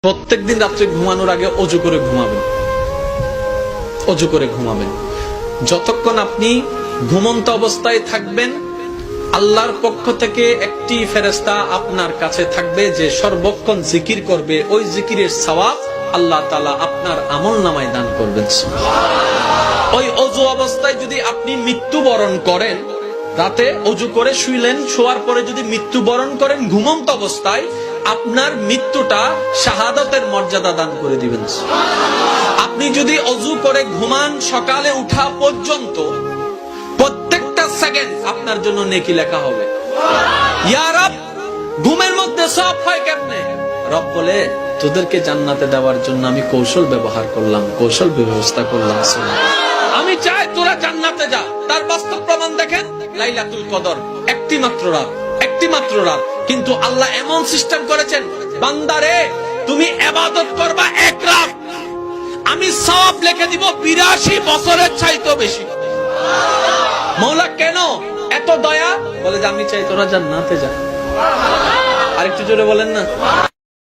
প্রত্যেকদিন রাত্রে ঘুমানোর আগে অজু করে ঘুমাবেন। অজু করে ঘুমাবেন। যতক্ষণ আপনি ঘুমন্ত অবস্থায় থাকবেন, আল্লাহর পক্ষ থেকে একটি ফেরেশতা আপনার কাছে থাকবে যে সর্বক্ষণ জিকির করবে। ওই জিকিরের সওয়াব আল্লাহ তাআলা আপনার আমলনামায় দান করবেন। ওই অজু অবস্থায় যদি আপনি মৃত্যুবরণ করেন, রাতে অজু করে শুইলেন, শোয়ার পরে যদি মৃত্যুবরণ করেন ঘুমন্ত অবস্থায়, আপনার মৃত্যুটা শাহাদাতের মর্যাদা দান করে দিবেন। আপনি যদি অজু করে ঘুমান, সকালে উঠা পর্যন্ত প্রত্যেকটা সেকেন্ড আপনার জন্য নেকি লেখা হবে। ইয়া রব, ঘুমের মধ্যে সব হয় কেমনে? রব বলে, তোদেরকে জান্নাতে দেওয়ার জন্য আমি কৌশল ব্যবহার করলাম, কৌশল ব্যবস্থা করলাম। আমি চাই তোরা জান্নাতে যা। তার বাস্তব প্রমাণ দেখেন, লাইলাতুল কদর একটি মাত্র রাত, একটি মাত্র রাত, কিন্তু আল্লাহ এমন সিস্টেম করেছেন, বান্দারে তুমি ইবাদত করবা এক রাত, আমি সওয়াব লিখে দিব 82 বছরের চাইতে বেশি। মওলা কেন এত দয়া? বলে যে আমি চাই তোরা জান্নাতে যা। আরেকটু জোরে বলেন না।